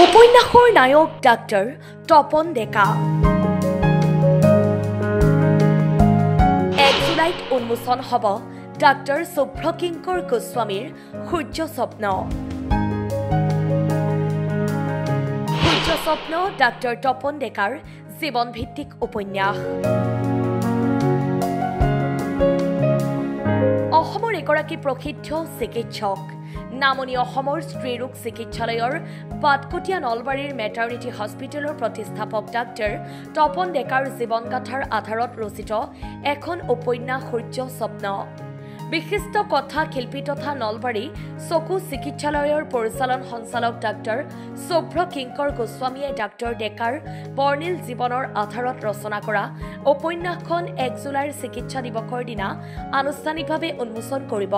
উপন্যাসৰ নায়ক ডাক্তৰ তপন ডেকা 1 জুলাইত উন্মোচন হ'ব ডাক্তৰ শুভ্ৰকিংকৰ গোস্বামীৰ সূৰ্য স্বপ্ন। সূৰ্য স্বপ্ন ডাক্তৰ তপন ডেকাৰ জীৱনভিত্তিক উপন্যাস। অসমৰ এগৰাকী প্ৰসিদ্ধ চিকিৎসক নামনি অসমৰ স্ত্ৰীৰোগ চিকিৎসালয়ৰ পাটকটীয়া নলবাৰীৰ মেটাৰনিটি হস্পিটেলৰ প্ৰতিষ্ঠাপক ডাক্তৰ তপন ডেকাৰ জীৱনগাথাৰ আধাৰত ৰচিত এখন উপন্যাস সূৰ্য স্বপ্ন। বিশিষ্ট কথা শিল্পী তথা নলবাৰী চকু চিকিৎসালয়ৰ পৰিচালন সঞ্চালক ডাক্তৰ শুভ্ৰকিংকৰ গোস্বামীয়ে ডাক্তৰ ডেকাৰ বৰ্ণিল জীৱনৰ আধাৰত ৰচনা কৰা উপন্যাসখন 1 জুলাইৰ চিকিৎসা দিৱসৰ দিনা আনুষ্ঠানিকভাৱে উন্মোচন কৰিব।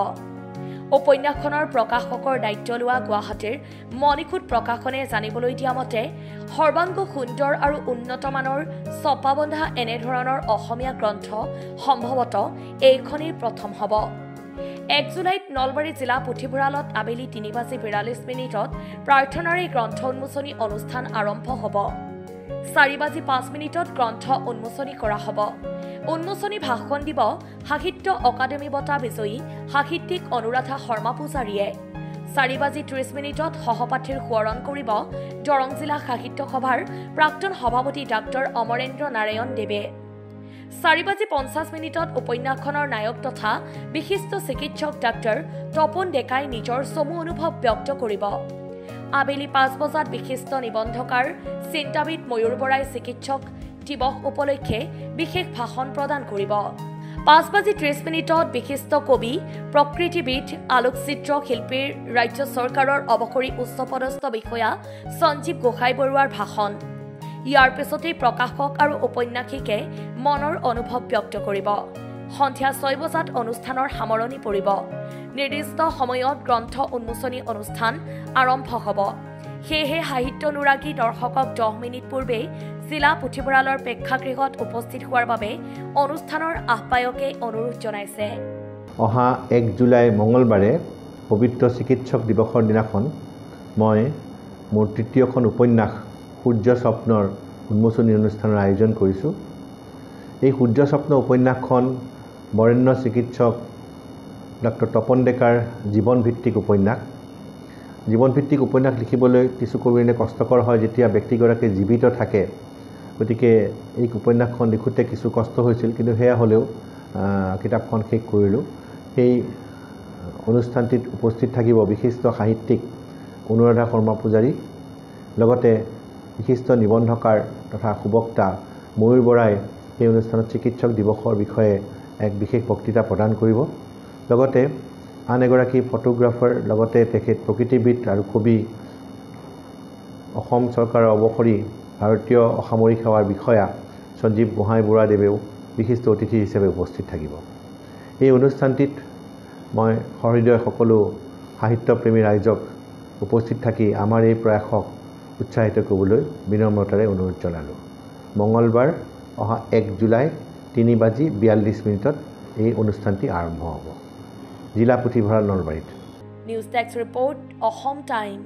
উপন্যাসখনৰ প্ৰকাশকৰ দায়িত্ব লোৱা গুৱাহাটীৰ মণিকূট প্ৰকাশনে জানিবলৈ দিয়া মতে সৰ্বাংগ সুন্দৰ আৰু উন্নতমানৰ ছপাবন্ধা এনেধৰণৰ অসমীয়া গ্ৰন্থ সম্ভৱতঃ এইখনেই প্ৰথম হ'ব। 1 জুলাইত নলবাৰী জিলা পুথিভঁৰালত আবেলি 3:42 প্ৰাৰ্থনাৰে গ্ৰন্থ উন্মোচনী অনুষ্ঠান আৰম্ভ হ'ব। 4:05 গ্ৰন্থ উন্মোচনী কৰা হ'ব। উন্মোচনী ভাষণ দিব সাহিত্য অকাডেমী বঁটা বিজয়ী সাহিত্যিক অনুৰাধা শৰ্মা পূজাৰীয়ে। 4:30 সহপাঠীৰ সোঁৱৰণ কৰিব দৰং জিলা সাহিত্য সভাৰ প্ৰাক্তন সভাপতি ডাক্তৰ অমৰেন্দ্ৰ নাৰায়ণ দেৱে। 4:50 উপন্যাসখনৰ নায়ক তথা বিশিষ্ট চিকিৎসক ডাক্তৰ তপন ডেকাই নিজৰ চমু অনুভৱ ব্যক্ত কৰিব। আবেলি 5 বজাত বিশিষ্ট নিবন্ধকাৰ চিন্তাবিদ ময়ূৰ বৰাই চিকিৎসক দিৱস উপলক্ষে বিশেষ ভাষণ প্ৰদান কৰিব। 5:30 বিশিষ্ট কবি প্ৰকৃতিবিদ আলোকচিত্ৰ শিল্পীৰ ৰাজ্য চৰকাৰৰ অৱসৰী উচ্চপদস্থ বিষয়া সঞ্জীৱ গোহাঁই বৰুৱাৰ ভাষণ। ইয়াৰ পিছতেই প্ৰকাশক আৰু ঔপন্যাসিকে মনৰ অনুভৱ ব্যক্ত কৰিব। সন্ধিয়া 6 বজাত অনুষ্ঠানৰ সামৰণি পৰিব। নিৰ্দিষ্ট সময়ত গ্ৰন্থ উন্মোচনী অনুষ্ঠান আৰম্ভ হ'ব। সেয়েহে সাহিত্যানুৰাগী দৰ্শকক 10 মিনিট পূৰ্বে জিলা পুথিভঁৰালৰ প্ৰেক্ষাগৃহত উপস্থিত হোৱাৰ বাবে অনুষ্ঠানৰ আহ্বায়কে অনুৰোধ জনাইছে। অহা 1 জুলাই মঙলবাৰে পবিত্ৰ চিকিৎসক দিৱসৰ দিনাখন মই মোৰ তৃতীয়খন উপন্যাস সূৰ্য স্বপ্নৰ উন্মোচনী অনুষ্ঠানৰ আয়োজন কৰিছোঁ। এই সূৰ্য স্বপ্ন উপন্যাসখন বৰেণ্য চিকিৎসক ডাক্তৰ তপন ডেকাৰ জীৱনভিত্তিক উপন্যাস। জীৱনভিত্তিক উপন্যাস লিখিবলৈ কিছু পৰিমাণে কষ্টকৰ হয় যেতিয়া ব্যক্তিগৰাকী জীৱিত থাকে। গতিকে এই উপন্যাসখন লিখোঁতে কিছু কষ্ট হৈছিল, কিন্তু সেয়া হ'লেও কিতাপখন শেষ কৰিলোঁ। সেই অনুষ্ঠানটিত উপস্থিত থাকিব বিশিষ্ট সাহিত্যিক অনুৰাধা শৰ্মা পূজাৰী, লগতে বিশিষ্ট নিবন্ধকাৰ তথা সুবক্তা ময়ূৰ বৰাই সেই অনুষ্ঠানত চিকিৎসক দিৱসৰ বিষয়ে এক বিশেষ বক্তৃতা প্ৰদান কৰিব। লগতে আন এগৰাকী ফটোগ্ৰাফাৰ, লগতে তেখেত প্ৰকৃতিবিদ আৰু কবি অসম চৰকাৰৰ অৱসৰী ভাৰতীয় অসামৰিক সেৱাৰ বিষয়া সঞ্জীৱ গোহাঁই বৰুৱাদেৱেও বিশিষ্ট অতিথি হিচাপে উপস্থিত থাকিব। এই অনুষ্ঠানটিত মই সহৃদয় সকলো সাহিত্যপ্ৰেমী ৰাইজক উপস্থিত থাকি আমাৰ এই প্ৰয়াসক উৎসাহিত কৰিবলৈ বিনম্ৰতাৰে অনুৰোধ জনালোঁ। মঙলবাৰ অহা 1 জুলাই 3:42 এই অনুষ্ঠানটি আৰম্ভ হ'ব। জিলা পুথিভঁৰাল নলবাৰীত। News desk report Assam time.